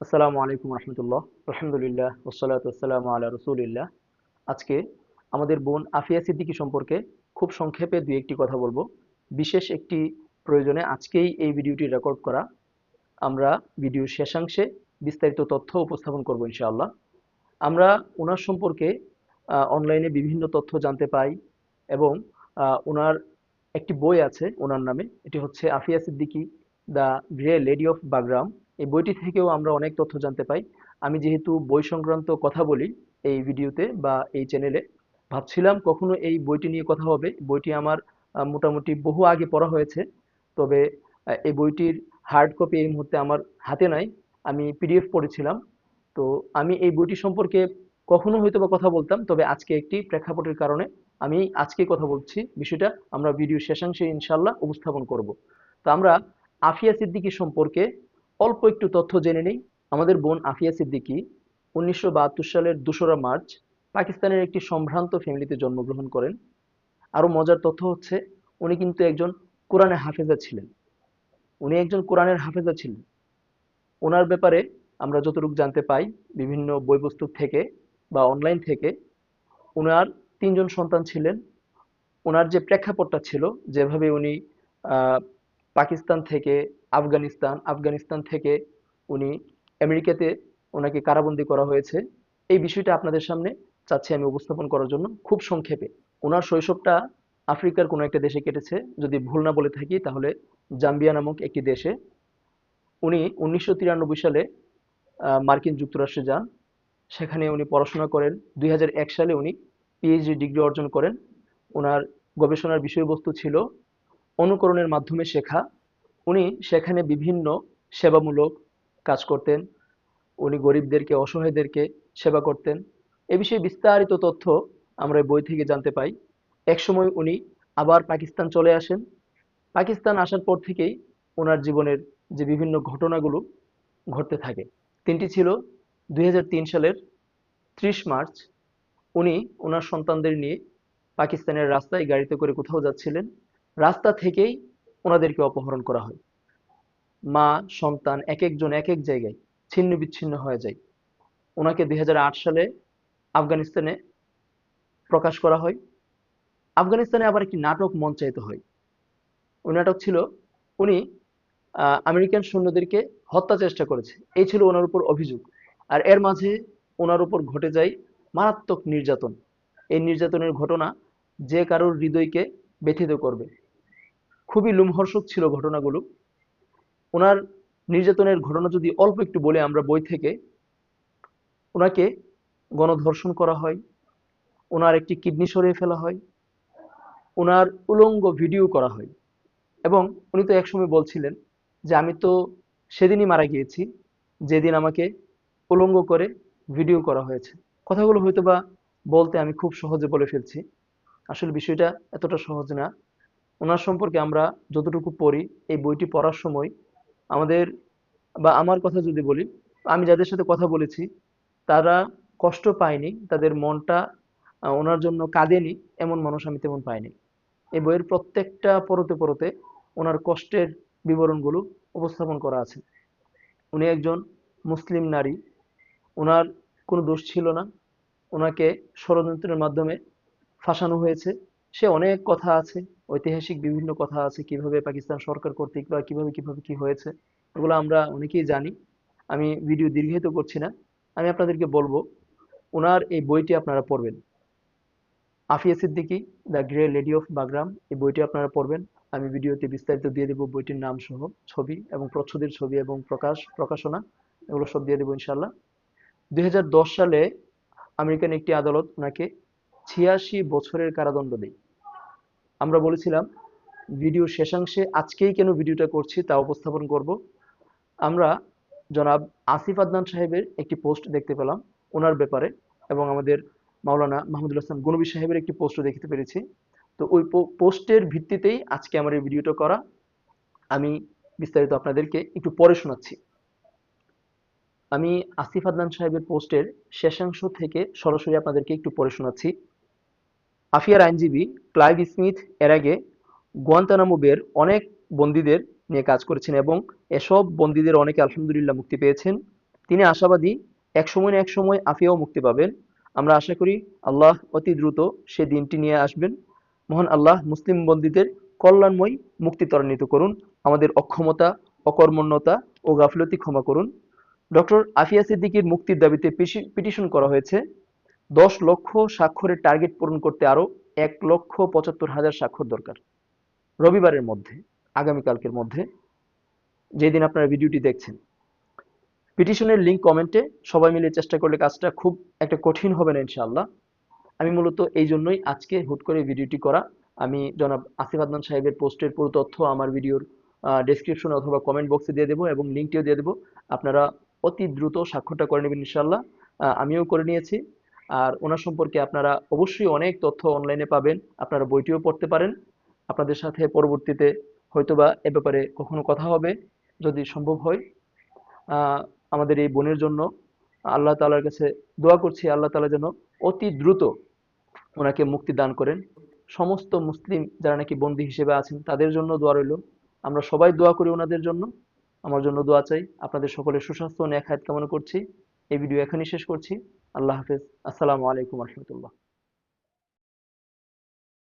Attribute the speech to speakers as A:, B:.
A: আসসালামু আলাইকুম রহমতুল্লাহ। আলহামদুলিল্লাহ ওয়াসসালাতু ওয়াসসালামু আলা রাসূলিল্লাহ। আজকে আমাদের বোন আফিয়া সিদ্দিকী সম্পর্কে খুব সংক্ষেপে দুই একটি কথা বলবো। বিশেষ একটি প্রয়োজনে আজকেই এই ভিডিওটি রেকর্ড করা। আমরা ভিডিওর শেষাংশে বিস্তারিত তথ্য উপস্থাপন করব ইনশাআল্লাহ। আমরা ওনার সম্পর্কে অনলাইনে বিভিন্ন তথ্য জানতে পাই এবং ওনার একটি বই আছে ওনার নামে, এটি হচ্ছে Afia Siddiqui the grey lady of Bagram. এই বইটি থেকেও আমরা অনেক তথ্য জানতে পাই। আমি যেহেতু বই সংক্রান্ত কথা বলি এই ভিডিওতে বা এই চ্যানেলে, ভাবছিলাম কখনো এই বইটি নিয়ে কথা হবে। বইটি আমার মোটামুটি বহু আগে পড়া হয়েছে, তবে এই বইটির হার্ড কপি এই মুহূর্তে আমার হাতে নাই। আমি পিডিএফ পড়েছিলাম। তো আমি এই বইটি সম্পর্কে কখনো হয়তো বা কথা বলতাম, তবে আজকে একটি প্রেক্ষাপটের কারণে আমি আজকে কথা বলছি। বিষয়টা আমরা ভিডিও শেষাংশে ইনশাল্লাহ উপস্থাপন করব। তো আমরা আফিয়া সিদ্দিকী সম্পর্কে অল্প একটু তথ্য জেনে নিই। আমাদের বোন আফিয়া সিদ্দিকী 1972 সালের 2রা মার্চ পাকিস্তানের একটি সম্ভ্রান্ত ফ্যামিলিতে জন্মগ্রহণ করেন। আরো মজার তথ্য হচ্ছে উনি কিন্তু একজন কোরআনের হাফেজা ছিলেন। উনি একজন কোরআনের হাফেজা ছিলেন। ওনার ব্যাপারে আমরা যতটুকু জানতে পাই বিভিন্ন বই পুস্তক থেকে বা অনলাইন থেকে, উনার 3 জন সন্তান ছিলেন। উনার যে প্রেক্ষাপটটা ছিল, যেভাবে উনি আহ, পাকিস্তান থেকে আফগানিস্তান থেকে উনি আমেরিকাতে ওনাকে কারাবন্দী করা হয়েছে, এই বিষয়টা আপনাদের সামনে চাচ্ছি আমি উপস্থাপন করার জন্য খুব সংক্ষেপে। ওনার শৈশবটা আফ্রিকার কোনো একটা দেশে কেটেছে, যদি ভুল না বলে থাকি তাহলে জাম্বিয়া নামক একটি দেশে। উনি 1993 সালে মার্কিন যুক্তরাষ্ট্রে যান। সেখানে উনি পড়াশোনা করেন। 2001 সালে উনি পিএইচডি ডিগ্রি অর্জন করেন। ওনার গবেষণার বিষয়বস্তু ছিল অনুকরণের মাধ্যমে শেখা। উনি সেখানে বিভিন্ন সেবামূলক কাজ করতেন। উনি গরিবদেরকে, অসহায়দেরকে সেবা করতেন। এ বিষয়ে বিস্তারিত তথ্য আমরা এই বই থেকে জানতে পাই। একসময় উনি আবার পাকিস্তান চলে আসেন। পাকিস্তান আসার পর থেকেই ওনার জীবনের যে বিভিন্ন ঘটনাগুলো ঘটতে থাকে। তিনটি ছিল 2003 সালের 30 মার্চ উনি ওনার সন্তানদের নিয়ে পাকিস্তানের রাস্তায় গাড়িতে করে কোথাও যাচ্ছিলেন। রাস্তা থেকেই ওনাদেরকে অপহরণ করা হয়। মা সন্তান এক একজন এক এক জায়গায় ছিন্ন বিচ্ছিন্ন হয়ে যায়। ওনাকে 2008 সালে আফগানিস্তানে প্রকাশ করা হয়। আফগানিস্তানে আবার একটি নাটক মঞ্চায়িত হয়। ওই নাটক ছিল উনি আমেরিকান সৈন্যদেরকে হত্যা চেষ্টা করেছে, এই ছিল ওনার উপর অভিযোগ। আর এর মাঝে ওনার উপর ঘটে যায় মারাত্মক নির্যাতন। এই নির্যাতনের ঘটনা যে কারোর হৃদয়কে ব্যথিত করবে। খুবই লোমহর্ষক ছিল ঘটনাগুলো। ওনার নির্যাতনের ঘটনা যদি অল্প একটু বলে আমরা বই থেকে, ওনাকে গণধর্ষণ করা হয়, ওনার একটি কিডনি সরিয়ে ফেলা হয়, ওনার উলঙ্গ ভিডিও করা হয়। এবং উনি তো একসময় বলছিলেন যে আমি তো সেদিনই মারা গিয়েছি যেদিন আমাকে উলঙ্গ করে ভিডিও করা হয়েছে। কথাগুলো হয়তোবা বলতে আমি খুব সহজে বলে ফেলছি, আসলে বিষয়টা এতটা সহজ না। ওনার সম্পর্কে আমরা যতটুকু পড়ি, এই বইটি পড়ার সময় আমাদের, বা আমার কথা যদি বলি, আমি যাদের সাথে কথা বলেছি তারা কষ্ট পায়নি, তাদের মনটা ওনার জন্য কাঁদেনি, এমন মানুষ আমি তেমন পাইনি। এই বইয়ের প্রত্যেকটা পরতে পরতে ওনার কষ্টের বিবরণগুলো উপস্থাপন করা আছে। উনি একজন মুসলিম নারী, ওনার কোনো দোষ ছিল না, ওনাকে ষড়যন্ত্রের মাধ্যমে ফাঁসানো হয়েছে। সে অনেক কথা আছে, ঐতিহাসিক বিভিন্ন কথা আছে, কিভাবে পাকিস্তান সরকার কর্তৃক বা কিভাবে কিভাবে কি হয়েছে, এগুলো আমরা অনেকেই জানি। আমি ভিডিও দীর্ঘায়িত করছি না, আমি আপনাদেরকে বলবো ওনার এই বইটি আপনারা পড়বেন। Afia Siddiqui the grey lady of Bagram, এই বইটি আপনারা পড়বেন। আমি ভিডিওতে বিস্তারিত দিয়ে দেবো বইটির নাম সহ, ছবি এবং প্রচ্ছদের ছবি এবং প্রকাশনা, এগুলো সব দিয়ে দেবো ইনশাল্লাহ। 2010 সালে আমেরিকান একটি আদালত ওনাকে 86 বছরের কারাদণ্ড দেয়। আমরা বলেছিলাম ভিডিও শেষাংশে আজকেই কেন ভিডিওটা করছি তা উপস্থাপন করব। আমরা জনাব আসিফ আদনান সাহেবের একটি পোস্ট দেখতে পেলাম ওনার ব্যাপারে, এবং আমাদের মাওলানা মাহমুদুল হাসান গনবী সাহেবের একটি পোস্টও দেখতে পেরেছি। তো ওই পোস্টের ভিত্তিতেই আজকে আমার এই ভিডিওটা করা। আমি বিস্তারিত আপনাদেরকে একটু পরে শোনাচ্ছি। আমি আসিফ আদনান সাহেবের পোস্টের শেষাংশ থেকে সরাসরি আপনাদেরকে একটু পড়ে শোনাচ্ছি। আফিয়ার আইনজীবী ক্লাইভ স্মিথ এর আগে গুয়ান্তানামো বের অনেক বন্দীদের নিয়ে কাজ করেছেন এবং এসব বন্দীদের অনেকে আলহামদুলিল্লাহ মুক্তি পেয়েছেন। তিনি আশাবাদী এক সময় না এক সময় আফিয়াও মুক্তি পাবেন। আমরা আশা করি আল্লাহ অতি দ্রুত সে দিনটি নিয়ে আসবেন। মহান আল্লাহ মুসলিম বন্দীদের কল্যাণময় মুক্তি ত্বরান্বিত করুন। আমাদের অক্ষমতা, অকর্মণ্যতা ও গাফিলতি ক্ষমা করুন। ডক্টর আফিয়া সিদ্দিকীর মুক্তির দাবিতে পিটিশন করা হয়েছে। 10 লক্ষ স্বাক্ষরের টার্গেট পূরণ করতে আরো 1,75,000 স্বাক্ষর দরকার। রবিবারের মধ্যে, আগামীকালকের মধ্যে, যেদিন আপনারা ভিডিওটি দেখছেন। পিটিশনের লিঙ্ক কমেন্টে। সবাই মিলে চেষ্টা করলে কাজটা খুব একটা কঠিন হবে না ইনশাআল্লাহ। আমি মূলত এই জন্যই আজকে হুট করে ভিডিওটি করা। আমি জনাব আসিফ আদনান সাহেবের পোস্টের পুরো তথ্য আমার ভিডিওর ডেসক্রিপশনে অথবা কমেন্ট বক্সে দিয়ে দেবো এবং লিঙ্কটিও দিয়ে দেবো। আপনারা অতি দ্রুত স্বাক্ষরটা করে নেবেন ইনশাআল্লাহ। আমিও করে নিয়েছি। আর ওনার সম্পর্কে আপনারা অবশ্যই অনেক তথ্য অনলাইনে পাবেন। আপনারা বইটিও পড়তে পারেন। আপনাদের সাথে পরবর্তীতে হয়তোবা এ ব্যাপারে কখনো কথা হবে যদি সম্ভব হয়। আহ, আমাদের এই বোনের জন্য আল্লাহ তাআলার কাছে দোয়া করছি, আল্লাহ তাআলা যেন অতি দ্রুত ওনাকে মুক্তি দান করেন। সমস্ত মুসলিম যারা নাকি বন্দী হিসেবে আছেন তাদের জন্য দোয়া রইল। আমরা সবাই দোয়া করি ওনাদের জন্য। আমার জন্য দোয়া চাই। আপনাদের সকলের সুস্বাস্থ্য ও নেক হায়াত কামনা করছি। এই ভিডিও এখানেই শেষ করছি। আল্লাহ হাফেজ। আসসালামু আলাইকুম রহমতুল্লাহ।